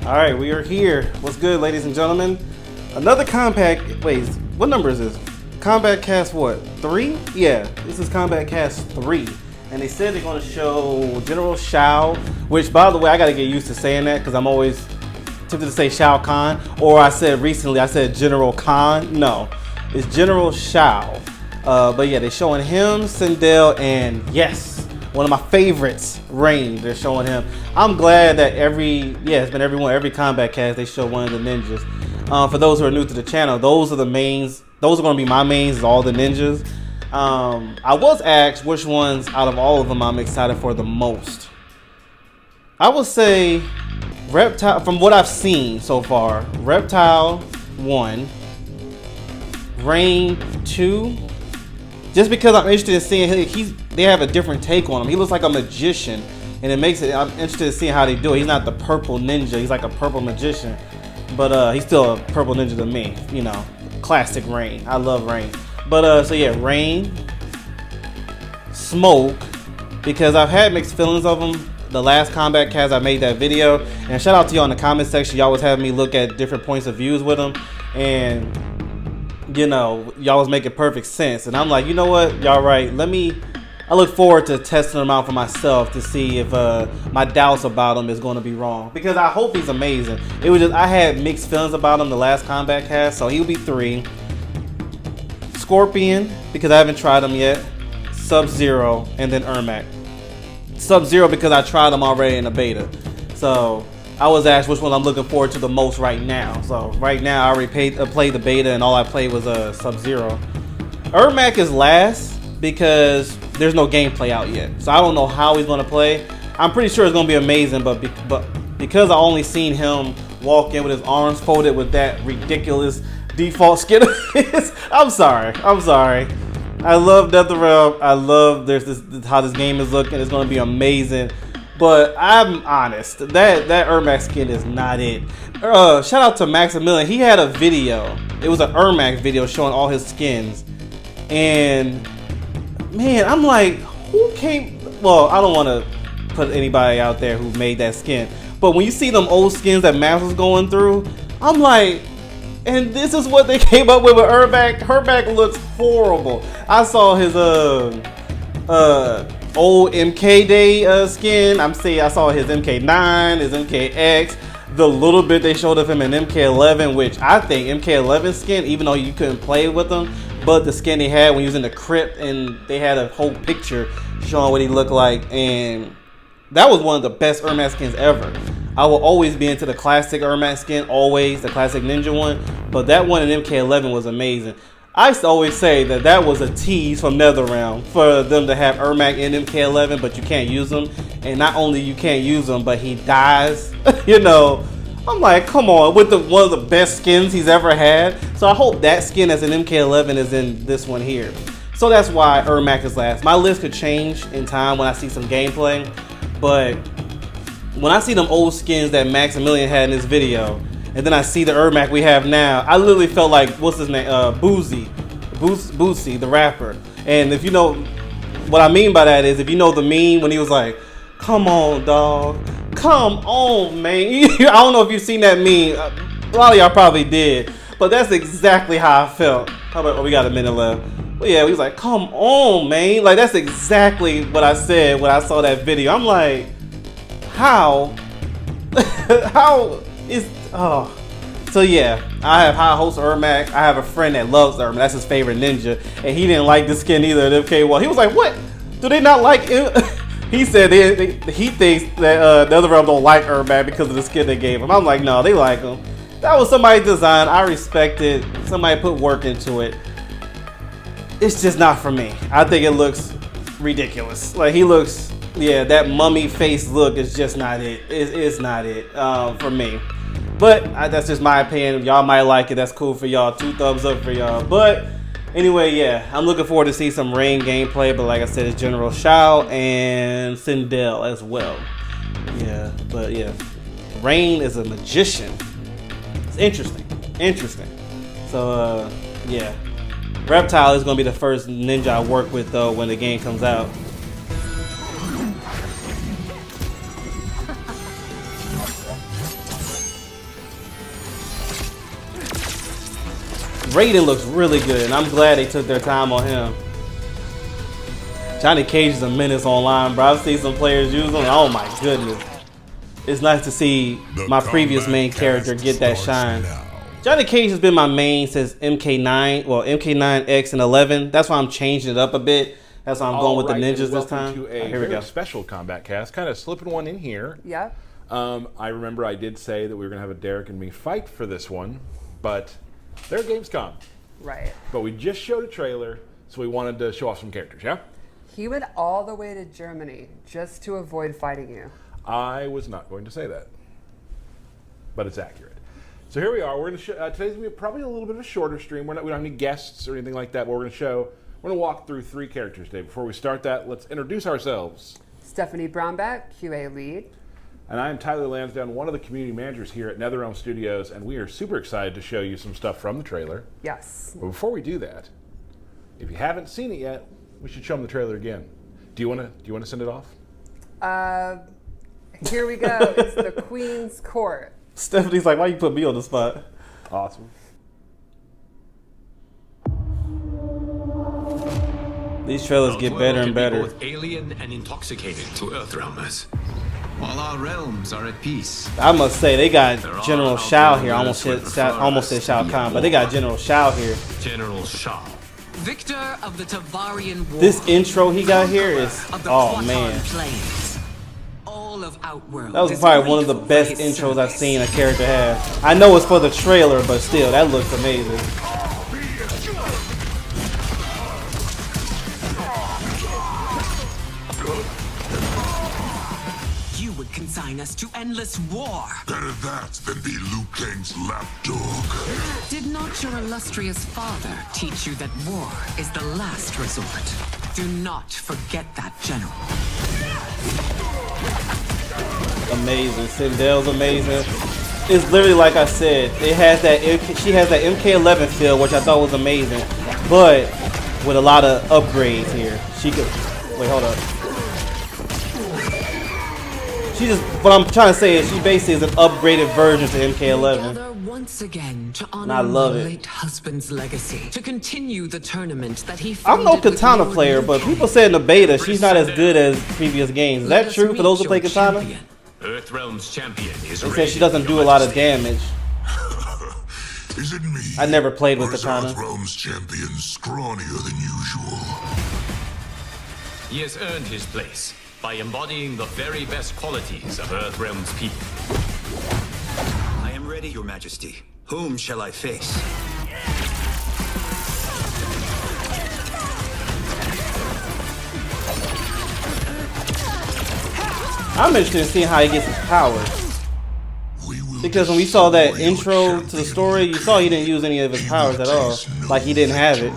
All right, we are here. What's good, ladies and gentlemen? Another Kombat. Wait, what number is this? Kombat KAST what? 3? Yeah, this is Kombat KAST 3. And they said they're going to show General Shao, which, by the way, I got to get used to saying that because I'm always tempted to say Shao Kahn. Or I said recently, I said General Kahn. No, it's General Shao. But yeah, they're showing him, Sindel, and yes, one of my favorites, Rain. They're showing him. I'm glad that every Kombat KAST they show one of the ninjas. For those who are new to the channel, those are the mains. Those are going to be my mains, is all the ninjas. I was asked which ones out of all of them I'm excited for the most. I would say Reptile, from what I've seen so far, Reptile 1, Rain 2. Just because I'm interested in seeing they have a different take on him. He looks like a magician, and it makes it. I'm interested in seeing how they do it. He's not the purple ninja. He's like a purple magician, but he's still a purple ninja to me. You know, classic Rain. I love Rain. But so yeah, Rain, Smoke, because I've had mixed feelings of him. The last Kombat KAST I made that video, and shout out to y'all in the comment section. Y'all was having me look at different points of views with him, and you know, y'all was making perfect sense. And I'm like, you know what, y'all right. I look forward to testing him out for myself to see if my doubts about him is going to be wrong. Because I hope he's amazing. It was just, I had mixed feelings about him the last Kombat KAST. So he'll be 3. Scorpion, because I haven't tried him yet. Sub-Zero, and then Ermac. Sub-Zero because I tried him already in the beta. So I was asked which one I'm looking forward to the most right now. So right now I already played the beta, and all I played was Sub-Zero. Ermac is last because there's no gameplay out yet. So I don't know how he's going to play. I'm pretty sure it's going to be amazing, but because I only seen him walk in with his arms folded with that ridiculous default skin of his, I'm sorry. I love Death of Realm. I love how this game is looking. It's going to be amazing. But I'm honest, that Ermac skin is not it. Shout out to Maximilian. He had a video. It was an Ermac video showing all his skins. And man, I'm like, who came? Well, I don't want to put anybody out there who made that skin. But when you see them old skins that Max was going through, I'm like, and this is what they came up with Ermac. Ermac looks horrible. I saw his old MK Day skin. I saw his MK9, his MKX, the little bit they showed of him in MK11, which I think MK11 skin, even though you couldn't play with him, but the skin he had when he was in the crypt, and they had a whole picture showing what he looked like, and that was one of the best Ermac skins ever. I will always be into the classic Ermac skin, always, the classic ninja one, but that one in MK11 was amazing. I used to always say that was a tease from NetherRealm for them to have Ermac in MK11, but you can't use him. And not only you can't use him, but he dies. You know, I'm like, come on, with one of the best skins he's ever had. So I hope that skin that's in MK11 is in this one here. So that's why Ermac is last. My list could change in time when I see some gameplay, but when I see them old skins that Maximilian had in this video, and then I see the Ermac we have now, I literally felt like, what's his name? Boosie, the rapper. And if you know, what I mean by that is, if you know the meme when he was like, come on, dog. Come on, man. I don't know if you've seen that meme. A lot of y'all probably did. But that's exactly how I felt. How about, we got a minute left. But yeah, he was like, come on, man. Like, that's exactly what I said when I saw that video. I'm like, how? How is... Oh, so yeah, I have high hopes of Ermac. I have a friend that loves Ermac. That's his favorite ninja, and he didn't like the skin either at MK1. He was like, "What? Do they not like it?" He said he thinks that NetherRealm don't like Ermac because of the skin they gave him. I'm like, no, they like him. That was somebody's design. I respect it. Somebody put work into it. It's just not for me. I think it looks ridiculous. Like, he looks, yeah, that mummy face look is just not it. It's not it for me. But that's just my opinion. Y'all might like it. That's cool for y'all. 2 thumbs up for y'all. But anyway, yeah, I'm looking forward to see some Rain gameplay. But like I said, it's General Shao and Sindel as well. Yeah, but yeah, Rain is a magician. It's interesting. So yeah, Reptile is gonna be the first ninja I work with though when the game comes out. Raiden looks really good, and I'm glad they took their time on him. Johnny Cage is a menace online, bro. I've seen some players use him. Oh my goodness. It's nice to see my previous main character get that shine. Johnny Cage has been my main since MK9, well, MK9X and 11. That's why I'm changing it up a bit. That's why I'm going with the ninjas this time. To a here we go. Special Combat Cast, kind of slipping one in here. Yeah. I remember I did say that we were going to have a Derek and me fight for this one, but they're Gamescom. Right. But we just showed a trailer, so we wanted to show off some characters, yeah? He went all the way to Germany just to avoid fighting you. I was not going to say that, but it's accurate. So here we are. We're going to today's going to be probably a little bit of a shorter stream. We don't have any guests or anything like that, but we're going to walk through 3 characters today. Before we start that, let's introduce ourselves. Stephanie Brownback, QA lead. And I am Tyler Lansdowne, one of the community managers here at NetherRealm Studios, and we are super excited to show you some stuff from the trailer. Yes. But before we do that, if you haven't seen it yet, we should show them the trailer again. Do you want to send it off? Here we go. It's the Queen's Court. Stephanie's like, why you put me on the spot? Awesome. These trailers get better and better. Both alien and intoxicated to Earthrealmers, while our realms are at peace. I must say, they got General Shao here. I almost said Shao Kahn, but they got General Shao here. General Shao. Victor of the Tavarian War. This intro he got here is, oh man. All of Outworld. That was probably one of the best intros I've seen a character have. I know it's for the trailer, but still, that looks amazing. You would consign us to endless war. Better that than be Liu Kang's lapdog. Did not your illustrious father teach you that war is the last resort? Do not forget that, General. Amazing. Sindel's amazing. It's literally like I said. It has that. She has that MK11 feel, which I thought was amazing, but with a lot of upgrades here. She could. Wait, hold up. She just. What I'm trying to say is she basically is an upgraded version to MK11. Once again to honor I love my it. late husband's legacy, to continue the tournament that he. I'm no founded with Katana your player, but people said in the beta she's not as good as previous games. Is Let that us true for meet those who your play Katana? champion. Earthrealm's champion is They ready. said she doesn't do a lot of damage. Is it me? I never played with Or is Katana. Earthrealm's champion scrawnier than usual? He has earned his place by embodying the very best qualities of Earthrealm's people. I am ready, Your Majesty. Whom shall I face? I'm interested in seeing how he gets his powers. Because when we saw that intro to the story, you saw he didn't use any of his powers at all. Like he didn't have it.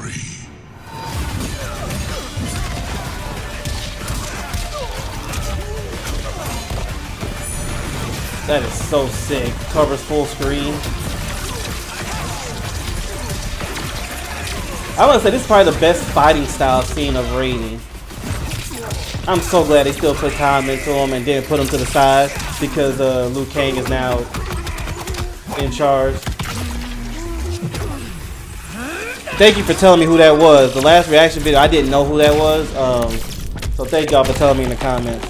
That is so sick. Covers full screen. I would say this is probably the best fighting style I've seen of Raiden. I'm so glad they still put time into him and didn't put him to the side because Liu Kang is now in charge. Thank you for telling me who that was. The last reaction video, I didn't know who that was. So thank y'all for telling me in the comments.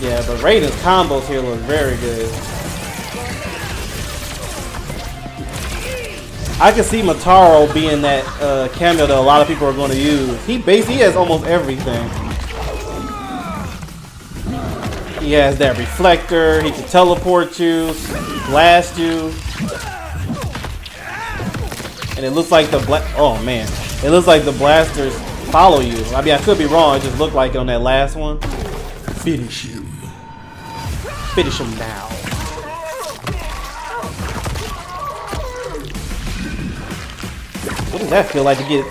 Yeah, but Raiden's combos here look very good. I can see Motaro being that cameo that a lot of people are going to use. He has almost everything. He has that reflector. He can teleport you, blast you, and it looks like the it looks like the blasters follow you. I mean, I could be wrong. It just looked like it on that last one. Finish him. Finish him now. What does that feel like to get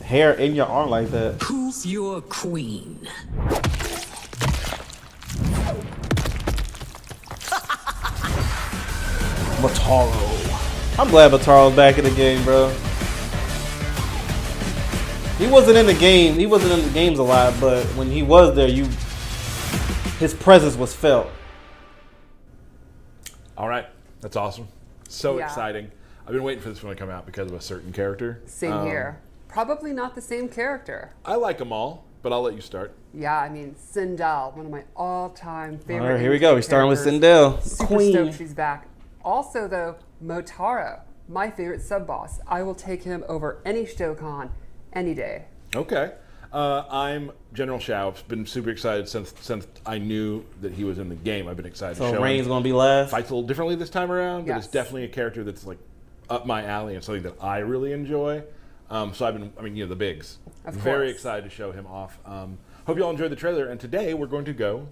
hair in your arm like that? Who's your queen? Motaro. I'm glad Motaro's back in the game, bro. He wasn't in the game. He wasn't in the games a lot, but when he was there, his presence was felt. All right, That's awesome. So Yeah. exciting. I've been waiting for this one to come out because of a certain character. Same here. Probably not the same character. I like them all, but I'll let you start. Yeah, I mean, Sindel, one of my all-time favorite. All right, here we go. We're starting with characters. Sindel, Super Queen. stoked she's back. Also, though, Motaro, my favorite sub-boss. I will take him over any Shokan any day. Okay. I'm General Shao. I've been super excited since I knew that he was in the game. I've been excited to So show Rain's him. gonna be last. Fights a little differently this time around, but Yes. it's definitely a character that's like up my alley and something that I really enjoy. So I've been, the bigs. Of Very course. excited to show him off. Hope you all enjoyed the trailer, and today we're going to go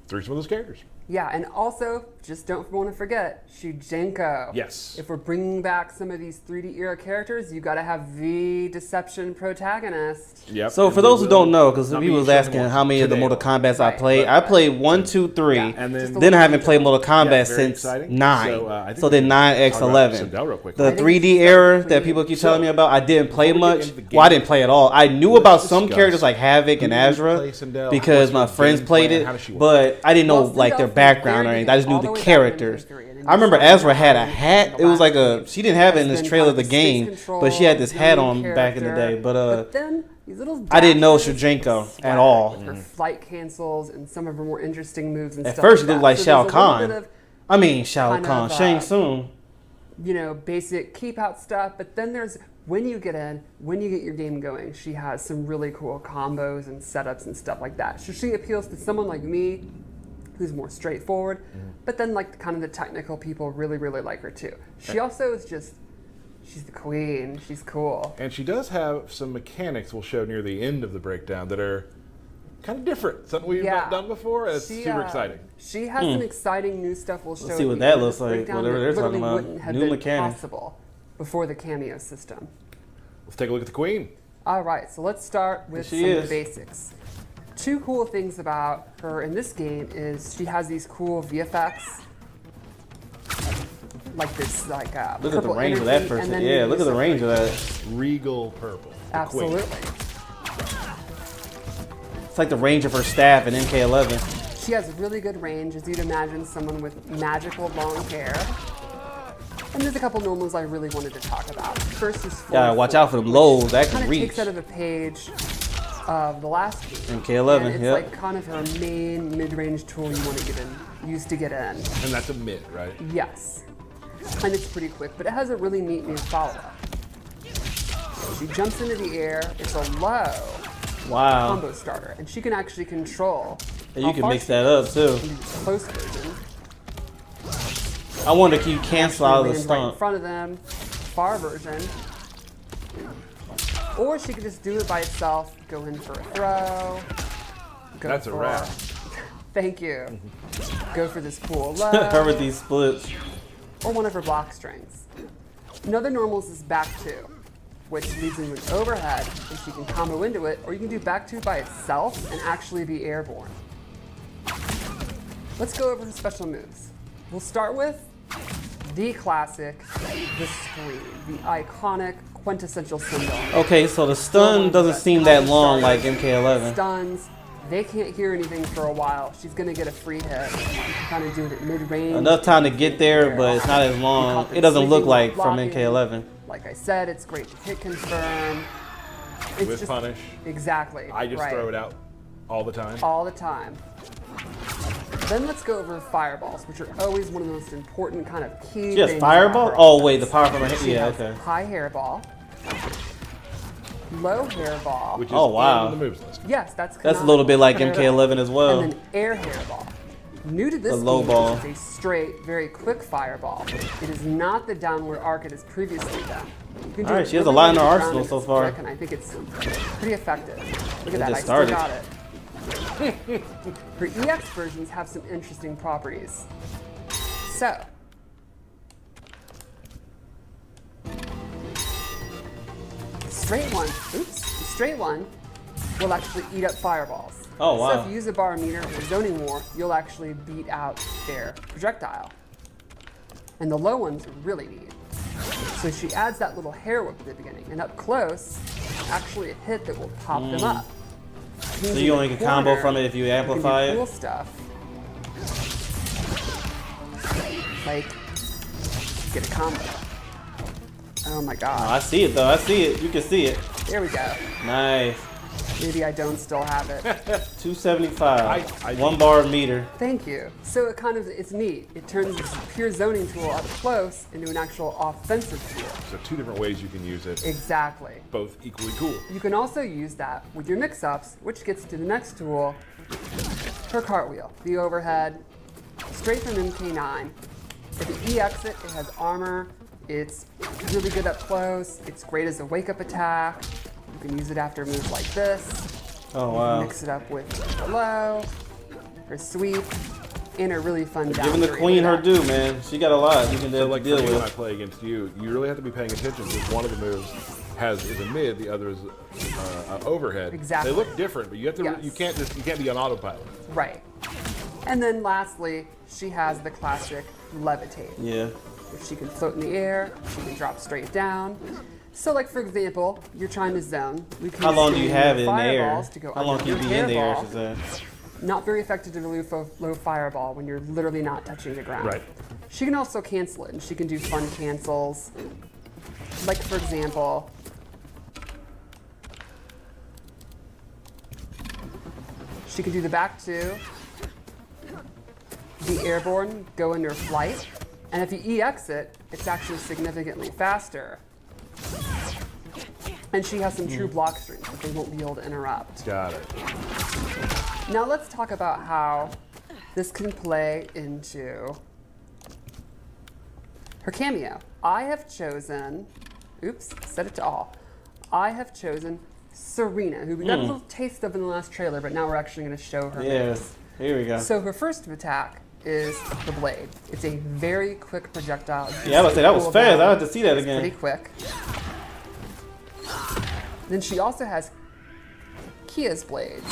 through some of those characters. Yeah, and also, just don't want to forget, Shujenko. Yes. If we're bringing back some of these 3D era characters, you got to have the Deception protagonist. Yep. So and for we those who will don't know, because not he be was showing asking one how many of the today. Mortal Kombats I Right, played, right, I played 1, 2, 3. Yeah, And then, Then I haven't played Mortal Kombat very since exciting. 9. So, I think So we then can 9X talk about 11. Sindel real quick. The I think 3D it's era pretty- that people keep telling me about, I didn't play before we get much. into the Well, I game, didn't play at all. I knew let's about some discuss characters like Havoc and who Azra plays Sindel, because what's my your friends game played plan, it, how does she work? but I didn't know Well, like their Sindel's background or very anything. I just knew all the the way back characters. in history, and I remember then Azra had a in hat. the It was like last a. She didn't have it in has this been trailer of kind the of game, space but she had this hat control, on back in the day. character. But then these little I didn't know dashes, Shujenko at swag all. with her flight cancels and some of her more interesting moves and at stuff. first she like looked that. like So Shao there's a little Kahn. bit of, I mean Shao kind Kahn, of, Shang Tsung. basic keep out stuff, but then there's when you get your game going, she has some really cool combos and setups and stuff like that. So she appeals to someone like me who's more straightforward, but then like kind of the technical people really, really like her too. She also is she's the queen, she's cool. And she does have some mechanics we'll show near the end of the breakdown that are kind of different. Something we've not done before. It's super exciting. She has some exciting new stuff we'll show. see at what the that end of looks this like, breakdown whatever that they're talking literally about. wouldn't have New been mechanics. possible before the cameo system. Let's take a look at the Queen. All right, so let's start with She some of is. the basics. Two cool things about her in this game is she has these cool VFX, like this, Look at the purple range of energy, that person. and then Yeah, you look at the use range of that. Regal purple. the Queen. Absolutely. It's like the range of her staff in MK11. She has really good range, as you'd imagine someone with magical long hair. And there's a couple normals I really wanted to talk about. First is Gotta watch out for them lows. That kind can of reach. takes out of a page of the last game. MK11, and it's yep. like kind of her main mid-range tool you want to use to get in. And that's a mid, right? Yes. And it's pretty quick, but it has a really neat new follow-up. She jumps into the air, it's a low Wow. combo starter, and she can actually control. And how you can far mix she that goes. up too. You can do the close version. I wonder can you cancel out of the Lands right in stunt? front of them, far version. Or she could just do it by itself, go in for a throw. Go That's a for- wrap. Thank you. Go for this cool low. Her with these splits. Or one of her block strings. Another normals is back two, which leads into an overhead, and she can combo into it, or you can do back two by itself and actually be airborne. Let's go over the special moves. We'll start with the classic, the scream, the iconic, quintessential Sindel. Okay, so the stun doesn't seem that long like MK11. Stuns, they can't hear anything for a while. She's gonna get a free hit. You can kind of do it at mid-range. Enough time to get there, but it's not as long. It doesn't look like from MK11. Like I said, it's great to hit confirm. It's With just- punish. Exactly. I just right. throw it out all the time. All the time. Then let's go over fireballs, which are always one of the most important kind of key She has things fireball? about her Oh wait, the offense. power from her head. She Yeah, has okay. high hairball, low hairball. Which is Oh, wow. in the moves list. Yes, that's That's a little bit like canonical. MK11 as well. And then air hairball. New to this The low game, ball. it's a straight, very quick fireball. It is not the downward arc it has previously done. You can do All right, it she has a really lot in her really arsenal grounded, so it's far. quick, and I think it's pretty effective. Look at that, I just still started. got it. Her EX versions have some interesting properties. So, the straight one will actually eat up fireballs. Oh, wow. So if you use a barometer or zoning war, you'll actually beat out their projectile. And the low ones are really neat. So she adds that little hair whip at the beginning, and up close, actually a hit that will pop them up. So you only can combo from it if you amplify you can do it? cool stuff. Like get a combo. Oh my Oh, god. I see it though. I see it. You can see it. There we go. Nice. Maybe I don't still have it. 275. I 1 bar meter. Thank you. So it kind of, it's neat. It turns this pure zoning tool up close into an actual offensive tool. So 2 different ways you can use it. Exactly. Both equally cool. You can also use that with your mix-ups, which gets to the next tool, her cartwheel, the overhead, straight from MK9. If you EX it, it has armor. It's really good up close. It's great as a wake-up attack. You can use it after moves like this. Oh wow. Mix it up with hello, her sweep, and a really fun down. Giving the three queen for her that. due, man. She got a lot you can So like deal for me, when I with. play against you, you really have to be paying attention because one of the moves is a mid, the other is overhead. Exactly. They look different, but you have to. Yes. You can't be on autopilot. Right. And then lastly, she has the classic levitate. Yeah. She can float in the air, she can drop straight down. So like for example, you're trying to zone. We can How long do you spin have it in the air? fireballs to go How long under can you your be in the air, I hairball. should say? Not very effective to low fireball when you're literally not touching the ground. Right. She can also cancel it, and she can do fun cancels. Like for example, she can do the back two, the airborne, go under flight, and if you EX it, it's actually significantly faster. And she has some true block strings that they won't be able to interrupt. Got it. Now let's talk about how this can play into her cameo. I have chosen, oops, set it to all. I have chosen Serena, who we got a little taste of in the last trailer, but now we're actually going to show her. Yes. Here we go. So her first attack is the blade. It's a very quick projectile. Yeah, I was say that was Pull fast. down. I had to see that It's again. pretty quick. Then she also has Kia's blades.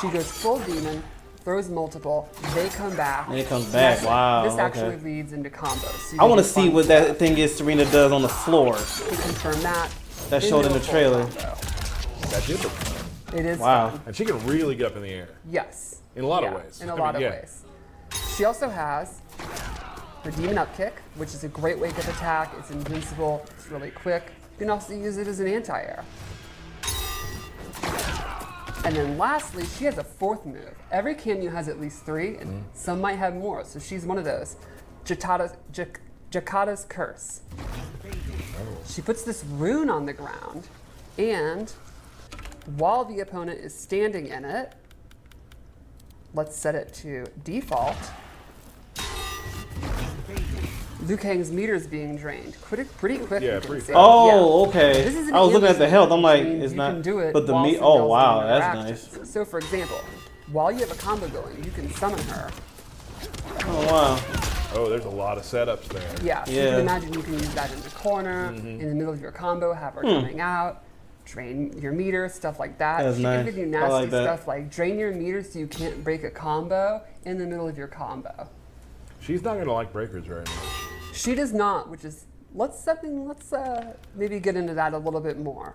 She goes full demon, throws multiple, they come back. And it comes back. Wow. This okay. actually leads into combos. So you I can want to do see fun what that stuff. thing is Serena does on the floor. To confirm that. That showed in the into a full trailer. combo. That did look fun. It is Wow. fun. And she can really get up in the air. Yes. In a lot of Yeah, ways. In a I lot mean, of yeah. ways. She also has her demon up kick, which is a great wake-up attack. It's invincible. It's really quick. You can also use it as an anti-air. And then lastly, she has a fourth move. Every cameo has at least 3, and some might have more. So she's one of those. Jakata's Curse. She puts this rune on the ground, and while the opponent is standing in it, let's set it to default. Liu Kang's meter is being drained. Pretty quick. Yeah, you can pretty say. fast. Oh, Yeah. okay. This is an I was looking at the ambuscade, health. I'm like, which means it's you not. can do it But the while meat. Sindel's Oh doing wow, her that's actions. nice. So for example, while you have a combo going, you can summon her. Oh wow. Oh, there's a lot of setups there. Yeah, so you Yeah. can imagine you can use that in the corner, in the middle of your combo, have her coming out, drain your meter, stuff like that. That's She nice. can give you I nasty like that. stuff like drain your meter so you can't break a combo in the middle of your combo. She's not gonna like breakers very much. She does not, which is let's maybe get into that a little bit more.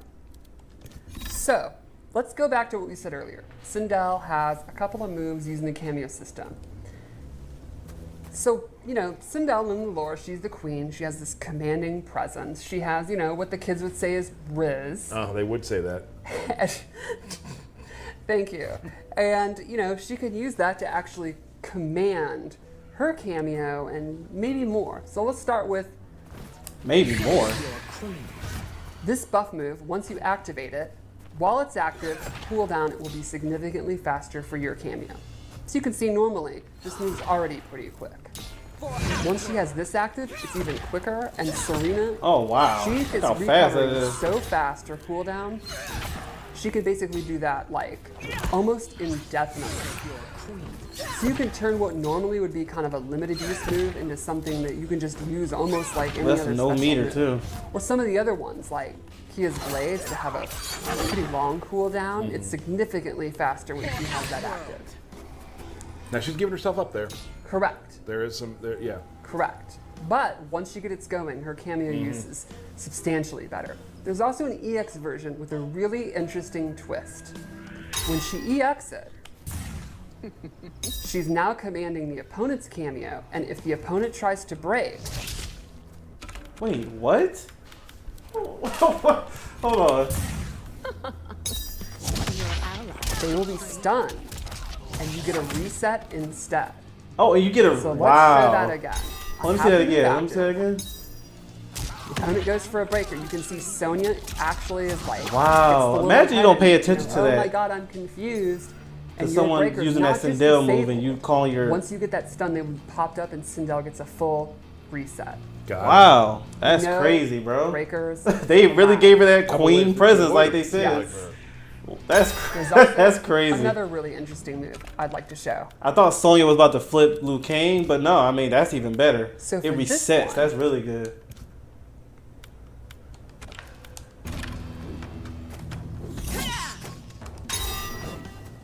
So let's go back to what we said earlier. Sindel has a couple of moves using the cameo system. So, you know, Sindel in the lore, she's the queen. She has this commanding presence. She has, you know, what the kids would say is riz. Oh, they would say that. Thank you. And, you know, she could use that to actually command her cameo and maybe more. So let's start with Maybe more. this buff move. Once you activate it, while it's active, cooldown it will be significantly faster for your cameo. So you can see normally, this move's already pretty quick. Once she has this active, it's even quicker, and Serena, Oh wow. she is Look how fast that recovering is. so fast her cooldown. She can basically do that like almost indefinitely. So you can turn what normally would be kind of a limited use move into something that you can just use almost like any Less other than no special meter move. too. Or some of the other ones like Kia's blades to have a pretty long cooldown. It's significantly faster when she has that active. Now she's giving herself up there. Correct. There is some there, yeah. Correct. But once she gets going, her cameo use is substantially better. There's also an EX version with a really interesting twist. When she EX it, she's now commanding the opponent's cameo, and if the opponent tries to break, Wait, what? Hold on. They will be stunned, and you get a reset instead. Oh, and you get a So let's wow. show that again. Let me see that again. Let me see that again. When it goes for a breaker, you can see Sonya actually is like, Wow. gets the Imagine you don't pay head, attention to oh that. my god, I'm confused. And Because your someone breaker's using not that just Sindel move disabled. and you call your. Once you get that stun, they popped up and Sindel gets a full reset. Wow, that's No crazy, bro. Breakers. They really gave her that Couple queen ways to presence, avoid like it. they said. Yes. That's There's also that's crazy. Another really interesting move I'd like to show. I thought Sonya was about to flip Liu Kang, but no, I mean that's even better. So It for this resets. one- That's really good.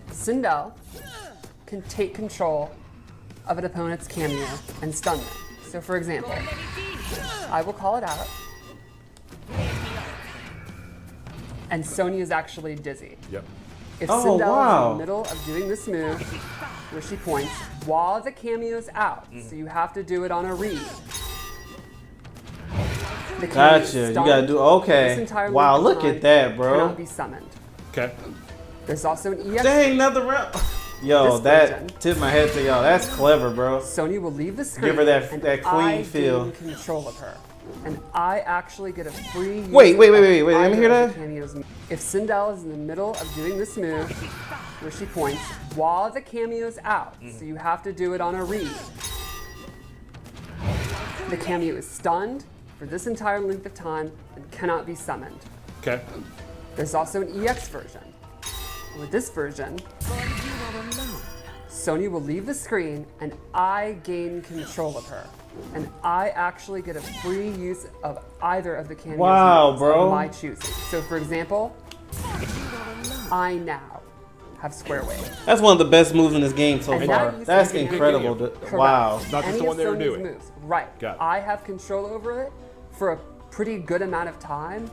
Sindel can take control of an opponent's cameo and stun them. So for example, I will call it out, and Sonya is actually dizzy. Yep. If Oh, Sindel is wow. in the middle of doing this move, where she points, while the cameo's out, so you have to do it on a read. The cameo is Gotcha. You stunned gotta do for okay. this entire Wow, length of look time, at that, bro. Cannot be summoned. Okay. There's also an EX. Dang, another round. Yo, This that version. tip my head to y'all. That's clever, bro. Sonya will leave the screen. Give her that- and that queen I feel. gain control of her, and I actually get a free. Use Wait, wait, of wait, let me hear either of that. the cameos. If Sindel is in the middle of doing this move, where she points, while the cameo's out, so you have to do it on a read. The cameo is stunned for this entire length of time and cannot be summoned. Okay. There's also an EX version. With this version, Sonya will leave the screen and I gain control of her. And I actually get a free use of either of the cameos Wow, moves bro. of my choosing. So for example, I now have Square Wave. That's one of the best moves in this game so And far. that used That's to be incredible. Correct. Wow. Not just Any the one of they were Sonya's doing. moves. Right. Got it. I have control over it for a pretty good amount of time,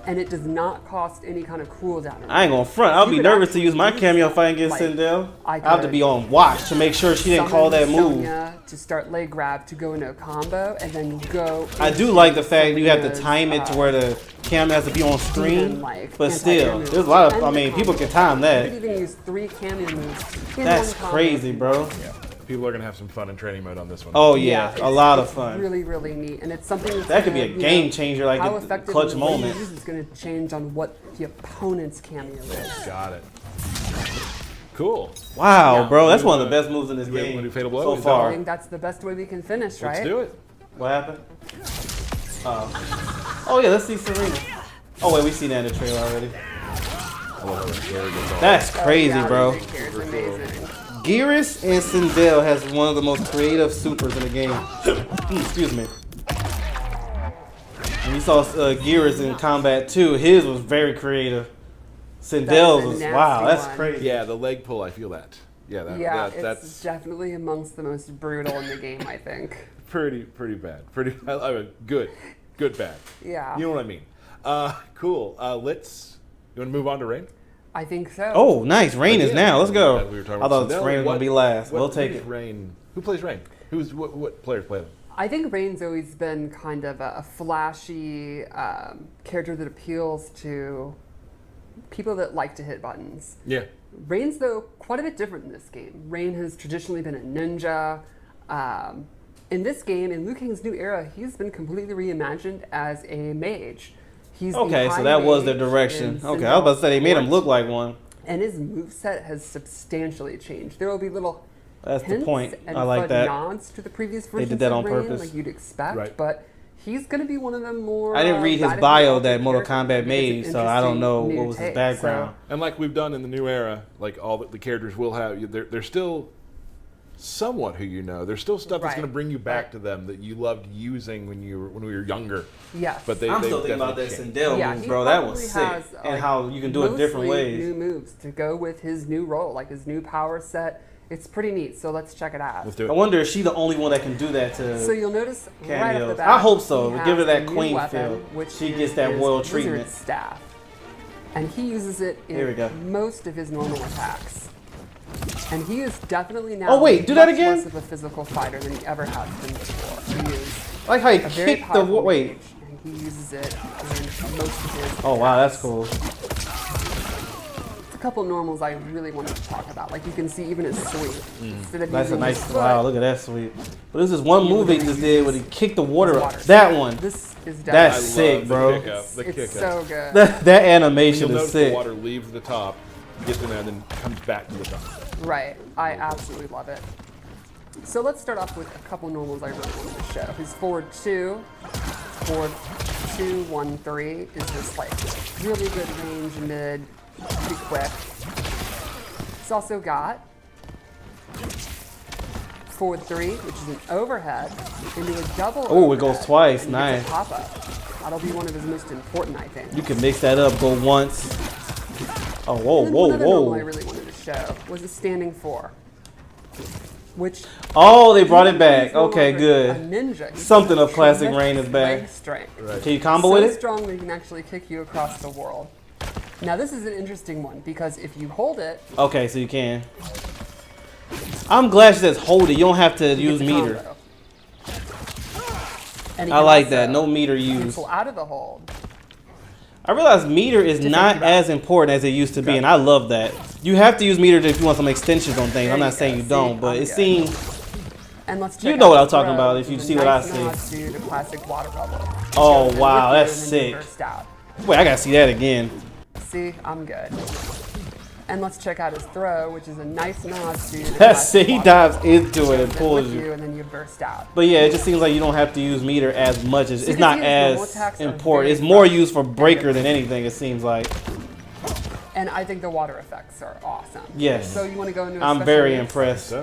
and it does not cost any kind of cooldown. I ain't gonna front. I'll You be could nervous to actually use my use cameo it. fight against Like, Sindel. I I'll have to could be on watch to make sure she didn't call that summon move. Sonya to start leg grab to go into a combo, and then go. I do into like the fact you have to Sonya's, time it to where the camera has to be on screen. even, like, But anti-air still, moves there's a lot of. and I the mean, people combo. can time You that. could even use 3 cameo moves. in That's one combo. crazy, bro. Yeah. People are gonna have some fun in training mode on this one. Oh yeah, a it's- lot of it's fun. Really, really neat, and it's something that's That could be a gonna, game changer, like how a effective clutch and the way you moment. use it's going to change on what the opponent's cameo is. Got it. Cool. Wow, Yeah. bro, that's You one of the wanna- best moves in this you wanna game do Fatal Blow? so Is that I far. think that's the best way we can finish, right? Let's do it. What happened? Oh yeah, let's see Serena. Oh wait, we seen that in the trailer already. That's crazy, Yeah, bro. the big hair is amazing. Geras and Sindel has one of the most creative supers in the game. Excuse me. When we saw Geras in Kombat 2, his was very creative. Sindel's That's a was nasty wow, that's one. crazy. Yeah, the leg pull. I feel that. Yeah, Yeah, it's that's definitely amongst the most brutal in the game, I think. pretty bad. Pretty I mean, good bad. Yeah. You know what I mean. Cool. Let's. You want to move on to Rain? I think so. Oh, nice. Rain is now. Let's go. We were talking I about thought Sindel. Rain was going to be last. We'll take who's it. Rain. Who plays Rain? What players play them? I think Rain's always been kind of a flashy character that appeals to people that like to hit buttons. Yeah. Rain's, though, quite a bit different in this game. Rain has traditionally been a ninja. In this game, in Liu Kang's new era, he's been completely reimagined as a mage. He's the Okay, so high that was their mage direction. in Okay, I was about to say they made him Sindel's look like one. and his moveset has substantially changed. There will be little That's the hints point. and I like fun that. nods to the previous versions did that of on Rain, purpose. like you'd expect, Right. but he's going to be one of the more. I didn't read his radically bio altered that Mortal characters Kombat because made, it's so I don't know interesting what new was his take. background. And like we've done in the new era, like all the characters will have, they're still somewhat who you know. There's still stuff that's Right, going to bring you back right. to them that you loved using when we were younger. Yes. But they I'm they've still thinking about that definitely changed. Sindel Yeah, moves, he bro. That probably was sick. has, And like, how you can do it different mostly ways. New moves to go with his new role, like his new power set. It's pretty neat, so let's check it out. Let's do I it. wonder if she the only one that can do that to So you'll notice right off the cameos. bat. I hope so. he Give her has that a new queen weapon, feel. which She is gets that his royal wizard treatment. staff, and he uses it Here we go. in most of his normal attacks. And he is definitely now Oh, wait, do that much again? less of a physical fighter than he ever has been before. He is I like how he A very kicked the powerful wait. mage, and he uses it in most of his Oh wow, that's attacks. cool. A couple normals I really wanted to talk about. Like you can see even his sweep. Instead of That's a using nice. his foot, Wow, look at that sweep. But this is one move he just did where he kicked the water. his Up. That one. This is That's I sick, love bro. The kick up. The kick it's up. so good. That animation You'll is notice sick. the water leaves the top, gets in there, and then comes back to the top. Right. I absolutely love it. So let's start off with a couple normals I really wanted to show. His forward 2, forward 2, 1, 3 is just like really good range mid, pretty quick. It's also got forward 3, which is an overhead, into a double. Oh, it goes overhead, twice. and Nice. gets a pop up. That'll be one of his most important, I think. You can mix that up. Go once. Oh, whoa, And then whoa, one other normal I whoa. really wanted to show was a standing 4, which Oh, they brought it even though back. he's no Okay, longer good. A ninja. He's Something got of classic tremendous Rain is back. leg strength. Can you combo So with it? strong that he can actually kick you across the world. Now this is an interesting one because if you hold it, Okay, so you can. I'm glad she says hold it. You don't have to you use get the meter. combo. And he I can like also that. No meter used. cancel out of the hold. I realize meter is Different not feedback. as important as it used to be, and I love that. You have to use meter if you want some extensions on things. I'm There not you saying go. you See, don't, but I'm it good. seems. And let's check You know out what the I'm talking throw, about if which you is see a what I nice see. nod to the classic water bubble. Oh, Shows it wow, with you that's and then you sick. burst out. Wait, I gotta see that again. See, I'm good. And let's check out his throw, which is a nice nod to the That's classic sick. He water dives bubble. into it Shows and pulls with you. and then you burst out. But yeah, it just seems like you don't have to use meter as much. As, So you it's can not see his normal as attacks are important. very It's more fresh used for and breaker than different. anything, it seems like. And I think the water effects are awesome. Yes. So you want to go into a I'm special very mix? impressed.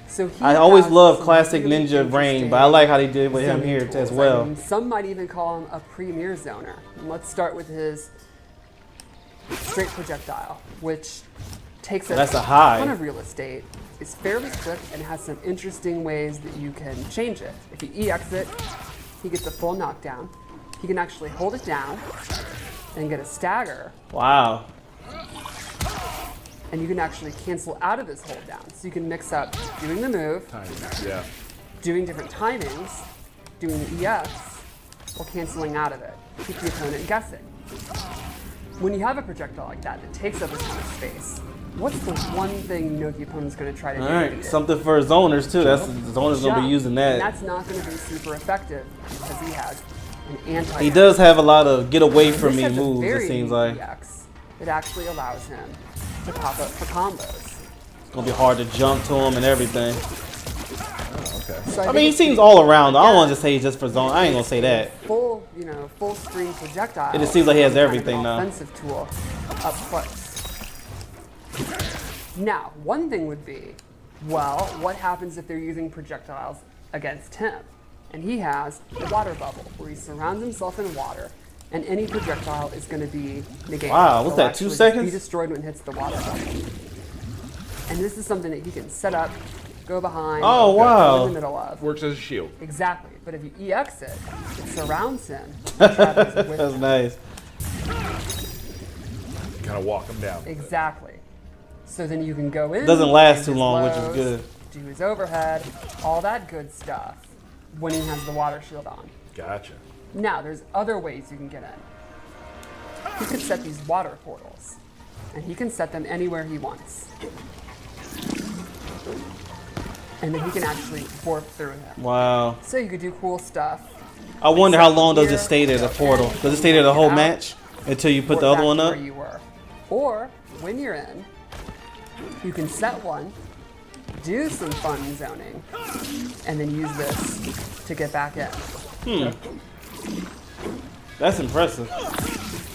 So he I always has love some classic really Ninja Rain, but I interesting like how they did with him zoning here tools. as well. I mean, some might even call him a premier zoner. And let's start with his straight projectile, which takes up That's a high. ton of real estate, is fairly quick, and has some interesting ways that you can change it. If you EX it, he gets a full knockdown. He can actually hold it down and get a stagger, Wow. and you can actually cancel out of this hold down. So you can mix up doing the move, Yeah. doing different timings, doing the EX, or canceling out of it. Keep the opponent guessing. When you have a projectile like that that takes up a ton of space, what's the one thing you know the opponent's going to try to do? All with right, it? something for zoners too. That's the zoners gonna Jump. be using And that. that's not going to be super effective because he has an anti. He does have a lot of get away from This me has a moves. very It seems neat like EX that actually allows him to pop up for combos. it's gonna be hard to jump to him and everything. So I think mean, he it's seems pretty- all around. I don't Yeah. want to say he's just for zone. I ain't gonna say that. Full, full screen projectile. It just seems like he has Kind of everything an now. Offensive tool up close. Now, one thing would be, well, what happens if they're using projectiles against him? And he has the water bubble, where he surrounds himself in water, and any projectile is going to be negated. Wow, what's It'll that, 2 actually just seconds? Be destroyed when it hits the water bubble. And this is something that he can set up, go behind, Oh, go wow. in the middle of. Works as a shield. Exactly. But if you EX it, it surrounds him. and travels with That's him. nice. Kind of walk them down. Exactly. So then you can go in. Doesn't last do too his long, which is lows, good. Do his overhead, all that good stuff when he has the water shield on. Gotcha. Now, there's other ways you can get in. He could set these water portals, and he can set them anywhere he wants. And then he can actually warp through them. Wow. So you could do cool stuff. I wonder how long does Here, it stay there, the go portal? in, Does it stay there the whole out, match until you put or the other back one to up? Where you were. Or when you're in, you can set one, do some fun zoning, and then use this to get back in. That's impressive.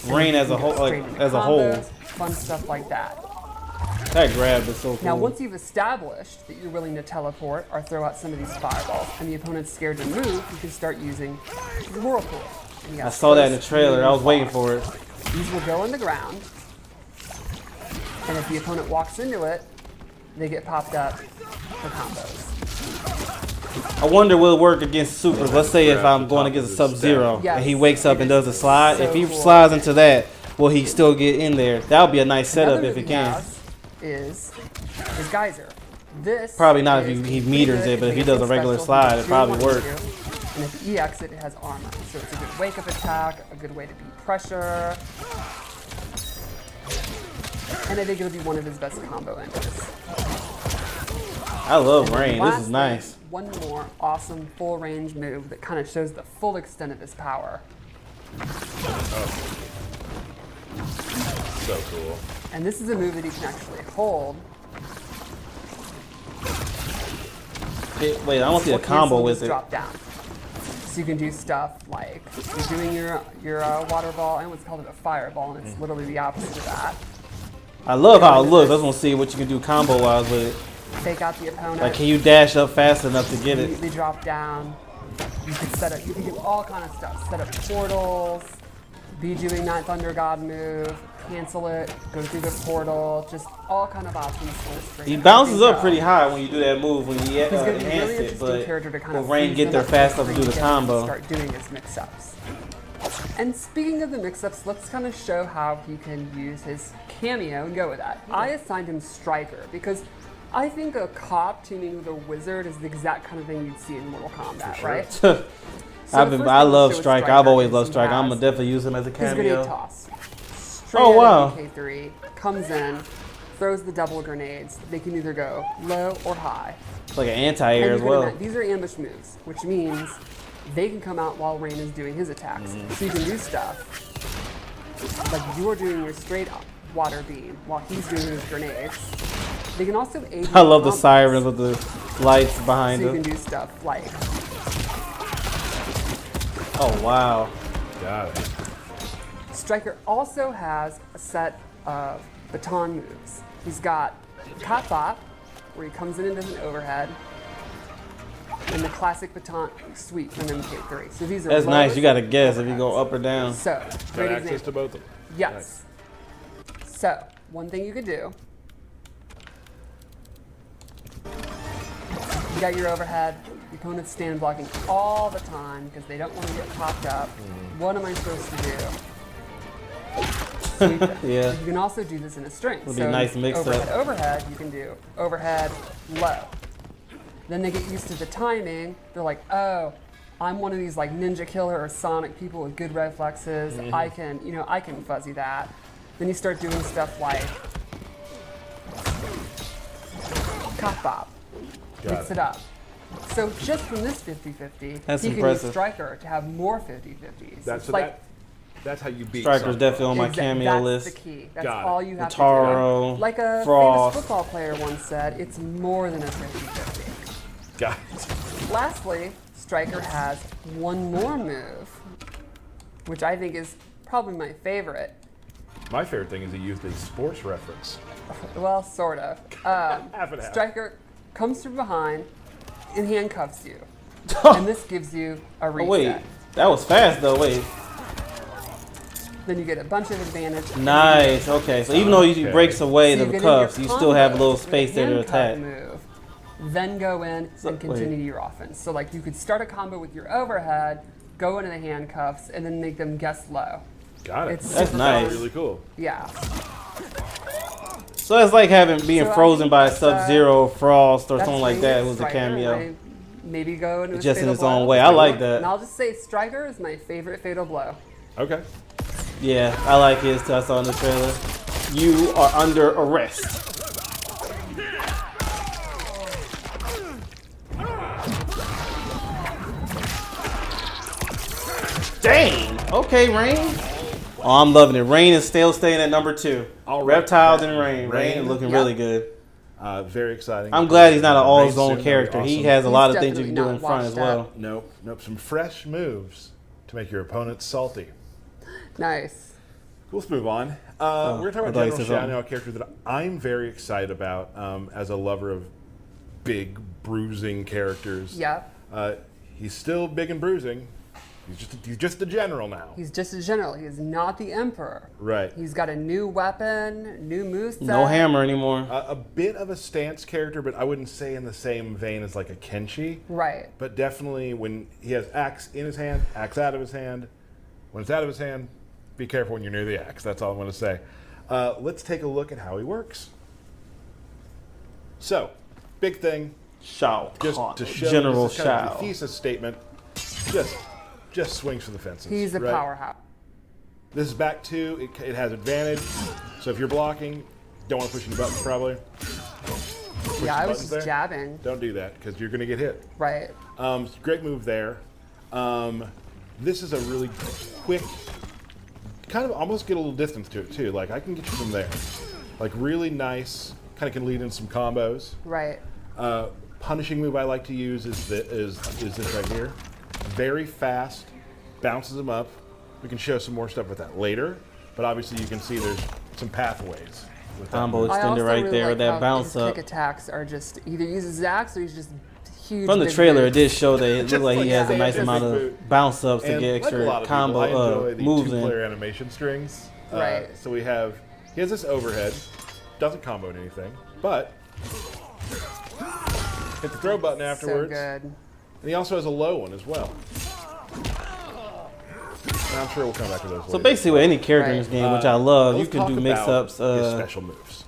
Rain as a whole, Straight like into as a whole. combos, fun stuff like that. That grab is so cool. Now, once you've established that you're willing to teleport or throw out some of these fireballs, and the opponent's scared to move, you can start using the whirlpool. And you I got saw that in the first, trailer. medium, I was waiting far. for it. These will go on the ground, and if the opponent walks into it, they get popped up for combos. I wonder will it work against supers. Let's say if Grab I'm the going top against a of Sub his Zero Yes, and he wakes up it and is does a slide. so If he cool. slides into that, will he still get in there? That would be a nice setup Another if he move can. has is Geyser. This Probably not if is he pretty meters good it, but if he it's does a anything regular special, slide, he it probably doesn't work. want to do. And if you EX it, it has armor. So it's a good wake-up attack, a good way to beat pressure. And I think it'll be one of his best combo enders. I love And Rain. This is lastly, nice. One more awesome full range move that kind of shows the full extent of his power. So cool. And this is a move that he can actually hold. Wait, I don't see a or combo cancel with his it. drop down. So you can do stuff like you're doing your water ball, and what's called a fireball, and it's literally the opposite of that. I love how it looks. I just want to see what you can do combo wise with it. Take out the opponent. Like, can you dash up fast enough to get it? They drop down. You can set up. You can do all kind of stuff. Set up portals. Be doing that Thunder God move. Cancel it. Go through the portal. Just all kind of options for a straight. He bounces up pretty high when you do that move when you He's going to be a enhance really it, interesting character to kind will of Rain freeze get them there up fast before enough to do you the get him to combo? Start doing his mix-ups. And speaking of the mix-ups, let's kind of show how he can use his cameo and go with that. I assigned him Striker because I think a cop teaming with a wizard is the exact kind of thing you'd see in Mortal Kombat, right? So I first love thing we'll Striker. show I've with always is loved he Striker. I'm has gonna definitely use him as a his grenade cameo. toss. Straight Oh, out of wow. DK3, comes in, throws the double grenades. They can either go low or high. It's like an anti-air as And well. these are ambush moves, which means they can come out while Rain is doing his attacks. So you can do stuff like you're doing your straight water beam while he's doing his grenades. They can also aid you I love the in combos. sirens with the lights behind So you them. can do stuff like, Oh wow. Got it. Striker also has a set of baton moves. He's got Cat Bop, where he comes in and does an overhead, and the classic baton sweep from MK3. So these are That's nice. lows You gotta and guess if you overheads. go up or down. So, Got great access to example. both of them. Yes. So, one thing you could do, you got your overhead, the opponent's stand blocking all the time because they don't want to get popped up. What am I supposed to do? Sweep it. Yeah. You can also do this in a string. Would be a nice mix up. Overhead, you can do overhead, low. Then they get used to the timing. They're like, oh, I'm one of these like Ninja Killer or Sonic people with good reflexes. I can fuzzy that. Then you start doing stuff like Cop Bop. Mix it up. So just from this 50-50, That's he can impressive. use Striker to have more 50-50s. That's how you beat. Striker's something. definitely on my cameo That's list. the key. That's Got it. all you have Taro, to do. Like a Frost. famous football player once said, it's more than a 50-50. Got it. Lastly, Striker has one more move, which I think is probably my favorite. My favorite thing is he used a sports reference. Well, sort of. Half and half. Striker comes from behind and handcuffs you. And this gives you a Oh reset. wait, that was fast though. Wait, Then you get a bunch of advantage. nice. Okay, so even though he Okay. breaks away So you the get into your cuffs, you still have a combo little with space there to handcuff attack. Move, then go in and continue your offense. So like you could start a combo with your overhead, go into the handcuffs, and then make them guess low. Got it. It's That's super nice. fun. Really cool. Yeah. So it's like being So I frozen think by that's, Sub-Zero, Frost, or That's something like Rain that. It with was a Striker, cameo. and maybe go into a Just in fatal its own blow. way. I like that. And I'll just say Striker is my favorite fatal blow. Okay. Yeah, I like his too. I saw in the trailer. You are under arrest. Dang. Okay, Rain. Oh, I'm loving it. Rain is still staying at number 2. All right. Reptiles and Rain. Rain is looking Yep. really good. Very exciting. I'm glad he's not an Rain's all-zone soon, character. that'll be He awesome. has a lot of He's things you can do in definitely front not as well. washed Nope. Some fresh moves to make your opponent salty. Nice. Let's move on. We're going to talk I about thought you General said Shao something. now, a character that I'm very excited about as a lover of big, bruising characters. Yep. He's still big and bruising. He's just a general now. He's just a general. He is not the Emperor. Right. He's got a new weapon, new moveset. No hammer anymore. A bit of a stance character, but I wouldn't say in the same vein as like a Kenshi. Right. But definitely when he has axe in his hand, axe out of his hand. When it's out of his hand, be careful when you're near the axe. That's all I want to say. Let's take a look at how he works. So, big thing, Shao just Kahn. to show General this is kind of Shao. the thesis statement. just swings for the fences. He's a right? powerhouse. This is back 2. It has advantage. So if you're blocking, don't want to push any buttons probably. Push Yeah, the I was buttons just jabbing. Don't do that because you're going to get hit. Right. Great move there. This is a really quick, kind of almost get a little distance to it too. Like I can get you from there. Like really nice, kind of can lead in some combos. Right. Punishing move I like to use is this right here. Very fast, bounces them up. We can show some more stuff with that later, but obviously you can see there's some pathways. With that Combo move. I also extender right really there, like that how bounce his up. kick attacks are just either uses Zax or he's just huge. From the big trailer, it moves. did show that it Just looked like he like has a a nice standard amount move. of bounce ups to And get like a lot extra of people, I enjoy combo the moves two-player in. animation strings. Right. So he has this overhead, doesn't combo anything, but hit the throw button afterwards. So good. And he also has a low one as well. And I'm sure we'll come back to those later. So basically, with any character in this game, which I love, you Let's can talk do about mix-ups. his special moves.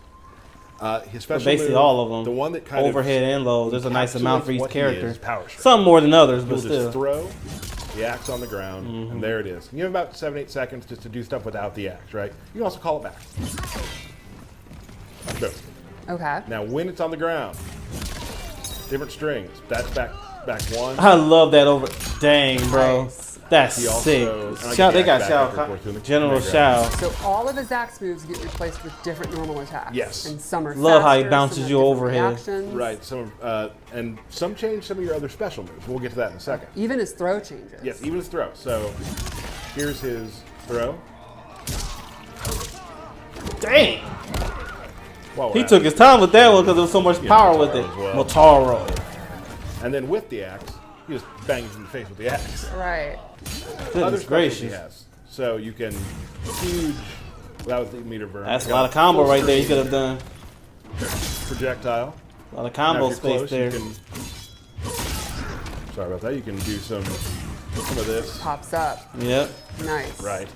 His special Basically, move, all of them. The one that kind overhead of and low. There's a nice amount for encapsulates each what he character. is, power strike. Some more than others, You'll but still. just throw the axe on the ground, and there it is. And you have about 7-8 seconds just to do stuff without the axe, right? You can also call it back. Boom. Okay. Now, when it's on the ground, different strings. That's back 1. I love that over. Dang, bro. Nice. That's He also- sick. and I Shao, get they the got axe Shao, back and forth doing the General command Shao. So all of his axe moves get replaced with different normal attacks. Yes. And some are Love how he faster, bounces some have you different overhead. reactions. Right. And some change some of your other special moves. We'll get to that in a second. Even his throw changes. Yes, even his throw. So here's his throw. Dang. While we're He at took it. his time with that one because there was so much power with it. Motaro as well. Motaro. And then with the axe, he just bangs in the face with the axe. Right. Other Goodness specials he gracious. has. So you can huge. That was the meter burn. That's a lot of combo right there you could have done. Projectile. A lot of Now, combo if you're space close, there. you can, sorry about that. You can do some of this. Pops up. Yep. Nice. Right.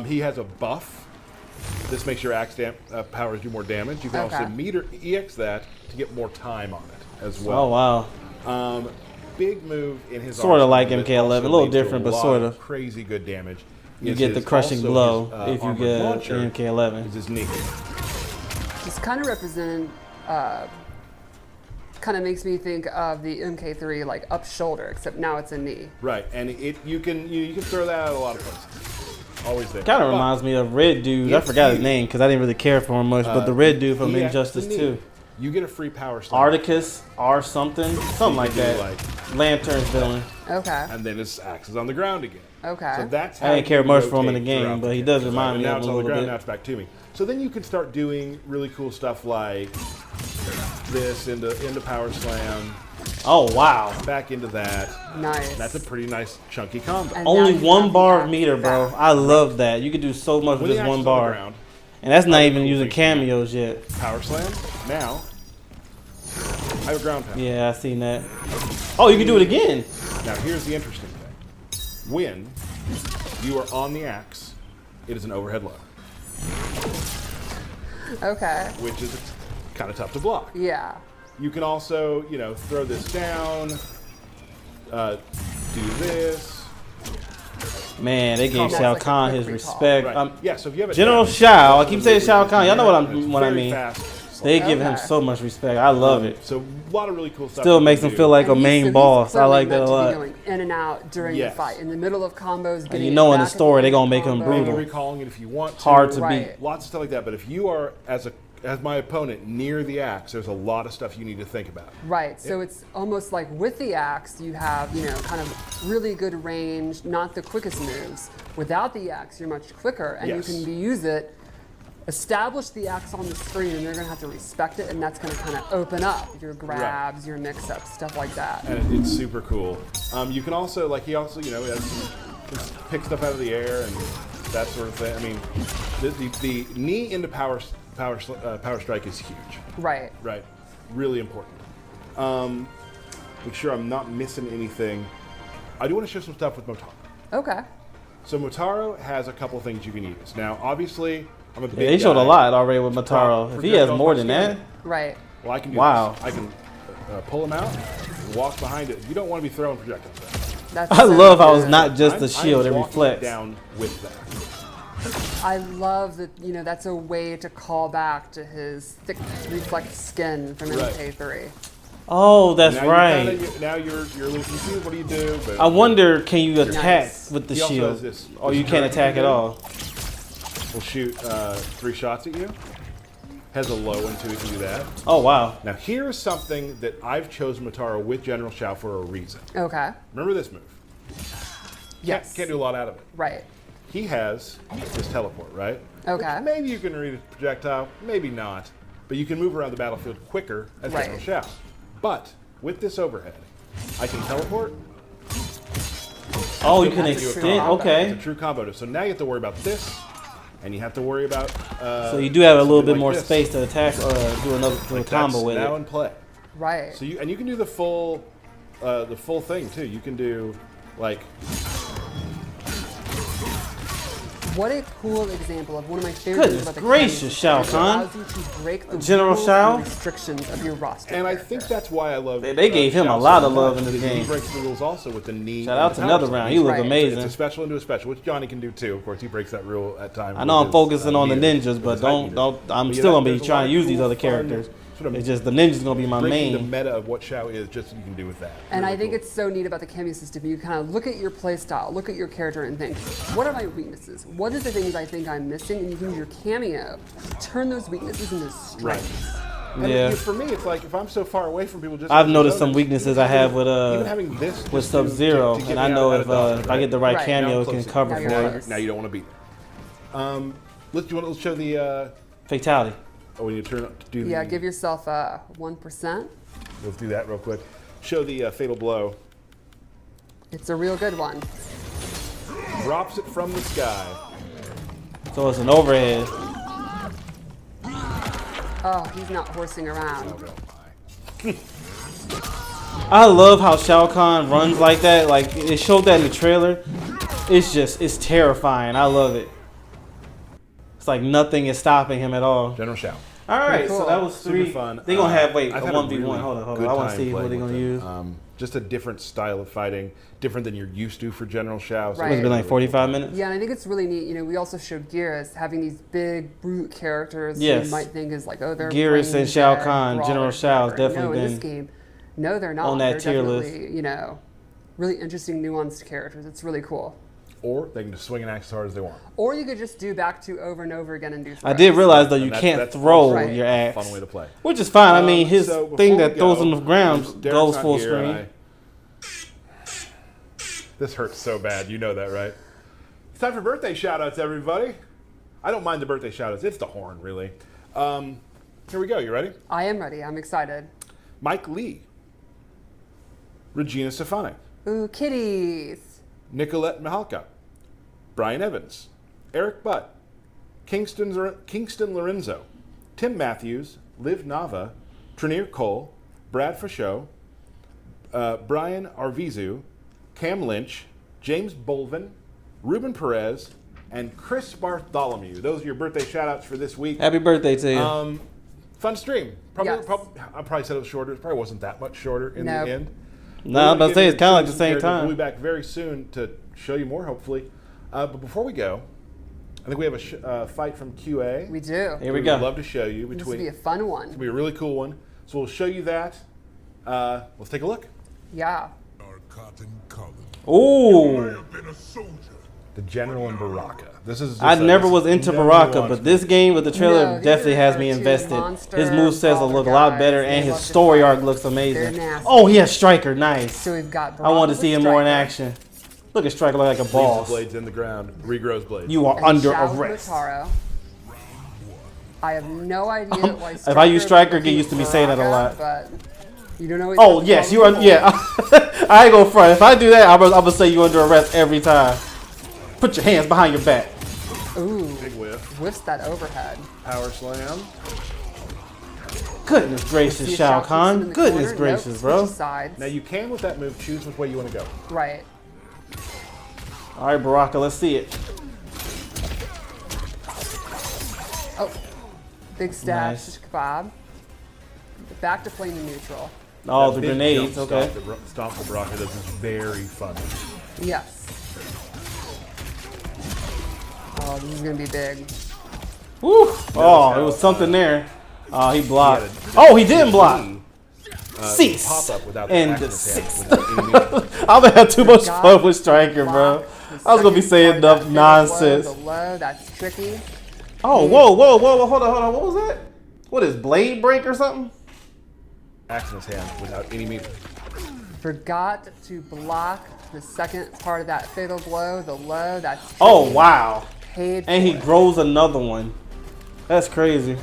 He has a buff. This makes your axe powers do more damage. You can Okay. also meter EX that to get more time on it as well. Oh, wow. Big move in his Sorta arsenal like that MK11, also a little leads to different, but lot sorta. of crazy good damage. You is get the his- crushing also blow his, if you armored get launcher MK11. is his knee. This kind of kind of makes me think of the MK3 like up shoulder, except now it's a knee. Right, and you can throw that out a lot of places. Always there. Kind of But reminds me of Red Dude. I if forgot his you- name because I didn't really care for him much, but the Red Dude from EX Injustice the knee, 2. You get a free power slam. Articus or something like do, that. like- Lantern's villain. Okay. And then his axe is on the ground again. Okay. So that's how I didn't care you much for him in the rotate game, throughout but the he game. does remind me now of it's him a on the little ground, bit. now it's back to me. So then you can start doing really cool stuff like this into power slam, Oh, wow. back into that. Nice. That's a pretty nice chunky combo. And now Only you one have bar the of meter, bro. axe I love that. You can do so much with When the just axe one is on the bar. ground, And that's not other even cool using things you can do. cameos yet. power slam. Now I have a ground pound. Yeah, I seen that. Oh, you can do it again. Now here's the interesting thing. When you are on the axe, it is an overhead low, Okay. which is kind of tough to block. Yeah. You can also, throw this down, do this. Man, they gave That's Shao like a Kahn quick his recall. respect. Right. Yeah, so if you have it General down, Shao, I keep saying Shao Kahn. Y'all know what it's I very mean. fast. They give him Okay. so much respect. I love it. So a lot of really cool stuff. Still you makes can him do. feel like a And he's- so main he's boss. I clearly like that meant a to be lot. going in and out during Yes. the fight, in the middle of combos. Getting you know in the back at story end they of gonna make him combo. Maybe brutal. recalling it if you want to. Hard to Right. beat. Lots of stuff like that. But if you are as my opponent near the axe, there's a lot of stuff you need to think about. Right. So it's almost like with the axe, you have, kind of really good range, not the quickest moves. Without the axe, you're much quicker, and Yes. you can use it, establish the axe on the screen, and they're going to have to respect it, and that's going to kind of open up your grabs, your mix-ups, stuff like that. And it's super cool. You can also, he also, has pick stuff out of the air and that sort of thing. I mean, the knee into power strike is huge. Right. Right. Really important. Make sure I'm not missing anything. I do want to show some stuff with Motaro. Okay. So Motaro has a couple things you can use. Now, obviously, I'm a big They showed a guy. lot already with Motaro. If he has more than that, Right. Well, I can do Wow. this. I can pull him out, walk behind it. You don't want to be throwing projectiles. That's I so love how it's good. not just the I'm shield; it walking reflects. down with that. I love that, you know, that's a way to call back to his thick reflect skin from Right. MK3. Oh, that's Now right. now you're a little confused. What do you do? But I wonder, can you attack Nice. with the He also shield? has this- Or this you can't direct attack at move. all? We'll shoot 3 shots at you. Has a low one too if you do that. Oh, wow. Now here is something that I've chosen Mataro with General Shao for a reason. Okay. Remember this move? Yes. Can't do a lot out of it. Right. He has this teleport, right? Okay. Which maybe you can read a projectile, maybe not. But you can move around the battlefield quicker as Right. General Shao. But with this overhead, I can teleport. Oh, you can That's a true extend. combo. It's Okay. a true combo. So now you have to worry about this, and you have to worry about. So you do have a little something bit like more this. space to attack or do another Like combo that's with now it. in play. Right. So you can do the full thing too. You can do like What a cool example of one of my favorite things Goodness about the gracious, Kahn Shao is it Kahn. allows you to break the General rules Shao? and restrictions of your roster. And I character. think that's why I love. They gave him Shao a lot so of love much, in this because game. He breaks the rules also with the knee. Shout and out the to power another slam. round. He look Right. amazing. It's a special into a special, which Johnny can do too. Of course, he breaks that rule at times. I know I'm with his, focusing on the meter, ninjas, with but his height meter. I'm But yeah, still gonna be there's a lot trying to of use these cool, other fun characters. sort of It's just the ninja's gonna be my breaking the main. meta of what Shao is, just so you can do with that. And Really I think cool. it's so neat about the cameo system. You kind of look at your play style, look at your character, and think, what are my weaknesses? What are the things I think I'm missing? And you can use your cameo to turn those weaknesses into strengths. And Yeah. for me, it's like if I'm so far away from people, just I've like noticed some opponents, weaknesses I have with even having this with just Sub Zero, to get and me I know out if of dodge, if I get the right Right. cameo, Now it can close it. cover Now for you're it. close. Now you don't want to beat them. Let's show the. Fatality. Oh, when you turn up to do Yeah, the. give yourself 1%. Let's do that real quick. Show the fatal blow. It's a real good one. Drops it from the sky. So it's an overhead. Oh, he's not horsing around. I love how Shao Kahn runs like that. Like it showed that in the trailer. It's terrifying. I love it. It's like nothing is stopping him at all. General Shao. All right, Cool. so that was Super 3. fun. They gonna have I've a had 1v1. really Hold on. good I want to time see what playing they're gonna with use. it. Just a different style of fighting, different than you're used to for General Shao. So Right. It's been like 45 minutes. Yeah, and I think it's really neat. You know, we also showed Geras having these big brute characters Yes. you might think is like, oh, they're Geras brain and Shao dead Kahn, brawlers, General Shao's whatever. definitely No, in this been game, no, they're not. on that They're tier list. definitely, you know, really interesting, nuanced characters. It's really cool. Or they can just swing an axe as hard as they want. Or you could just do back to over and over again and do. I did throws. realize though you And can't that's throw also your a axe, Fun way to play. which is fine. I mean, his So before thing we that throws go, on the ground Derek's goes not full here, and screen. This hurts so bad. You know that, right? It's time for birthday shout-outs, everybody. I don't mind the birthday shout-outs. It's the horn, really. Here we go. You ready? I am ready. I'm excited. Mike Lee. Regina Stefanik. Ooh, kitties. Nicolette Mihalka. Brian Evans. Eric Butt. Kingston Lorenzo. Tim Matthews. Liv Nava. Trinier Cole. Brad Fashot. Brian Arvizu. Cam Lynch. James Bolvin. Ruben Perez. And Chris Bartholomew. Those are your birthday shout-outs for this week. Happy birthday to you. Fun stream. Yes. I probably said it was shorter. It probably wasn't that much shorter in Nope. the end. No, I'm about to say it's kind of like the same We'll time. be back very soon to show you more, hopefully. But before we go, I think we have a fight from QA. We do. Here we We'd go. love to show you. This will be a fun one. It'll be a really cool one. So we'll show you that. Let's take a look. Yeah. Our cotton colored. Ooh, I've been a soldier. The General in Baraka. This is. I just never this was is into never Baraka, watched but this game with the trailer No, these definitely has are me two invested. monster His movesets will look a lot guys. better, They and his love to story fight. arc looks amazing. They're nasty. Oh, he has Striker, nice. So we've got. I want to Baraka see him with more in Striker action. Look at Striker look like a Leaves boss. his blades in the ground. Regrows blades. You are and under Shao arrest. Motaro. I have no idea why. If I use Striker, would get be used to me saying that a lot. But you don't know. Oh yes, you are. Yeah, I ain't gonna front. If I do that, I'm gonna say you under arrest every time. Put your hands behind your back. Ooh, Big whiff. whiffs that overhead. Power slam. Goodness gracious, See if Shao keeps him in Kahn. the Goodness corner. gracious, Nope, bro. switches sides. Now you can with that move choose which way you want to go. Right. All right, Baraka, let's see it. Oh, big stab, Nice. shish kebab. Back to flame neutral. Oh, That the big grenades, jump okay. Stomp that Baraka does is very funny. Yes. Oh, this is gonna be big. Woo! Oh, it was something there. He blocked. Oh, he didn't block. Cease. Pop up without the And axe in the his hand, sixth. without any- I'm gonna have too much Forgot fun with Striker, block bro. the I was gonna be second saying part of that enough fatal nonsense. Blow, the low, that's tricky. Oh, whoa, hold on. What was that? What is Blade Break or something? axe in his hand without any meter. Forgot to block the second part of that fatal blow, the low, that's tricky. Oh, wow. Paid And he for it. grows another one. That's crazy.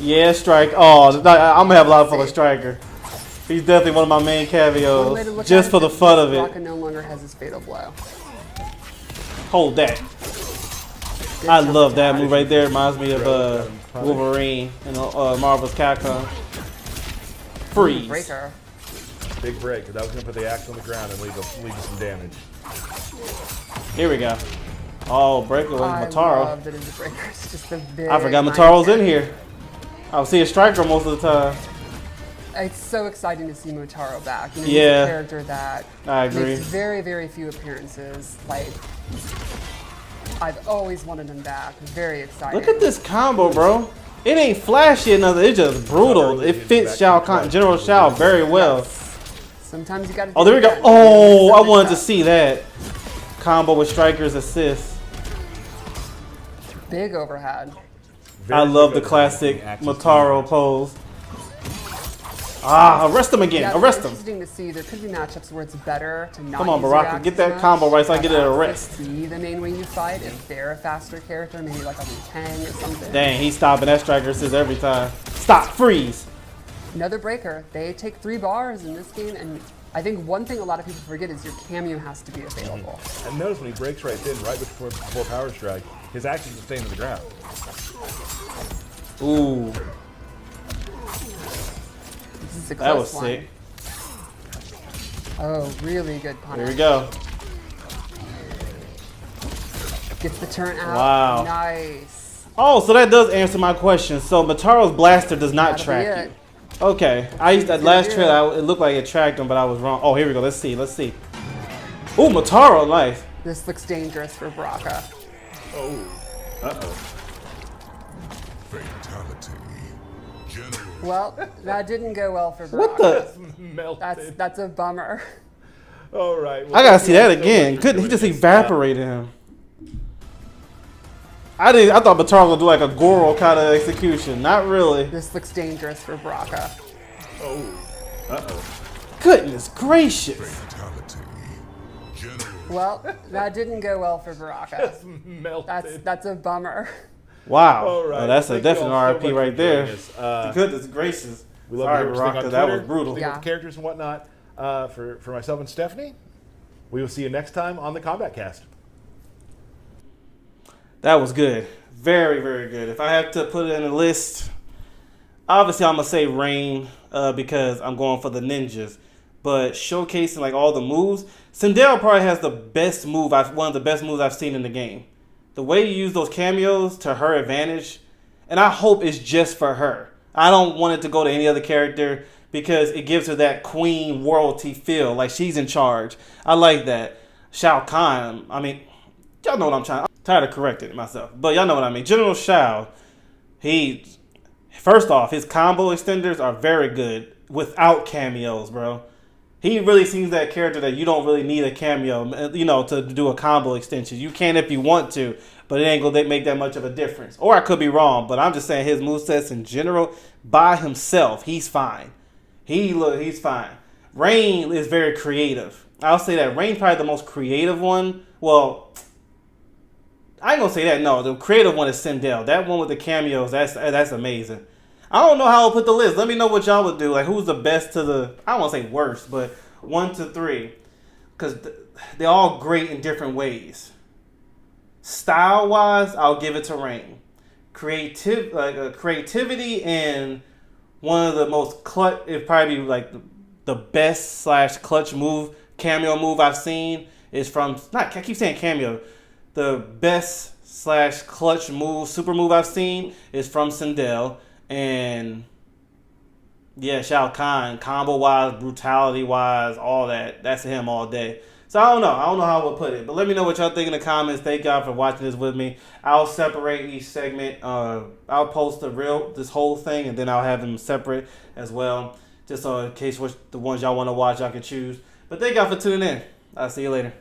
Yeah, Strike. Oh, I'm gonna have a lot of fun with Striker. He's definitely one of my main One way to cameos, look just at for the is fun of it. Baraka no longer has his fatal blow. Hold that. Good I jump love that attack. move right there. Reminds me of Wolverine and Marvel's Capcom. Freeze. Breaker. Big break. That was going to put the axe on the ground and lead to some damage. Here we go. Oh, breaker with I Mataro. love that his breaker is just a big. I forgot mind Mataro's in cannon. here. I was seeing Striker most of the time. It's so exciting to see Motaro back. You know, Yeah. he's a character that I agree. makes very, very few appearances. Like, I've always wanted him back. Very excited. Look at this combo, bro. It ain't flashy or nothing. It's just brutal. It fits Shao Kahn, General Shao very well. Sometimes you gotta. Oh, do there we go. that. Oh, I Mix wanted to up. see that combo with Striker's assist. Big overhead. I love the classic Mataro pose. Ah, arrest him again. Yeah, Arrest it's him. interesting to see. There could be matchups where it's better to not. Come on, use Baraka, your get axes that much, combo right so I have get an axes arrest. Be the main way you fight if they're a faster character, maybe like a Liu Kang or something. Dang, he's stopping that Striker assist every time. Stop, freeze. Another breaker. They take 3 bars in this game, and I think one thing a lot of people forget is your cameo has to be available. And notice when he breaks right then, right before power strike, his axe is staying to the ground. Ooh, This is a that was close one. sick. Oh, really good Here punish. we go. Gets the turn out. Wow. Nice. Oh, so that does answer my question. So Mataro's blaster does not That'll be track it. you. Okay, I used that Good last deal. trailer. It looked like it tracked him, but I was wrong. Oh, here we go. Let's see. Ooh, Mataro, nice. This looks dangerous for Baraka. Fatality. General. Well, that didn't go well for What Baraka. the? Melted. That's a bummer. All right. well, I gotta thank see you all that so again. much for Couldn't he joining just us. evaporated him? I thought Mataro was gonna do like a Goro kind of execution. Not really. This looks dangerous for Baraka. Goodness gracious. Fatality. General. Well, that didn't go well for Baraka. Melted. That's a bummer. Wow. All right. Oh, that's a Thank you all definite so RIP much for right there. joining us. Goodness gracious. We love Sorry, your everything Baraka, on that was Twitter, brutal. everything Yeah. with characters and whatnot. For myself and Stephanie, we will see you next time on the Kombat Cast. That was good. Very, very good. If I have to put it in a list, obviously I'm gonna say Rain because I'm going for the ninjas. But showcasing like all the moves, Sindel probably has the best move. One of the best moves I've seen in the game. The way you use those cameos to her advantage, and I hope it's just for her. I don't want it to go to any other character because it gives her that queen royalty feel, like she's in charge. I like that. Shao Kahn, I mean, y'all know what I'm trying. I'm tired of correcting it myself, but y'all know what I mean. General Shao, first off, his combo extenders are very good without cameos, bro. He really seems that character that you don't really need a cameo, to do a combo extension. You can if you want to, but it ain't gonna make that much of a difference. Or I could be wrong, but I'm just saying his movesets in general, by himself, he's fine. He's fine. Rain is very creative. I'll say that Rain's probably the most creative one. Well, I ain't gonna say that. No, the creative one is Sindel. That one with the cameos, that's amazing. I don't know how I'll put the list. Let me know what y'all would do. Like, who's the best to the, I don't want to say worst, but 1 to 3. Because they're all great in different ways. Style-wise, I'll give it to Rain. Creativity and one of the most clutch, it'd probably be like the best / clutch move, cameo move I've seen is from, I keep saying cameo. The best / clutch move, super move I've seen is from Sindel. And Yeah, Shao Kahn, combo wise, brutality wise, all that. That's him all day. So I don't know. I don't know how I would put it. But let me know what y'all think in the comments. Thank y'all for watching this with me. I'll separate each segment. I'll post this whole thing, and then I'll have them separate as well. Just so in case the ones y'all want to watch, y'all can choose. But thank y'all for tuning in. I'll see you later.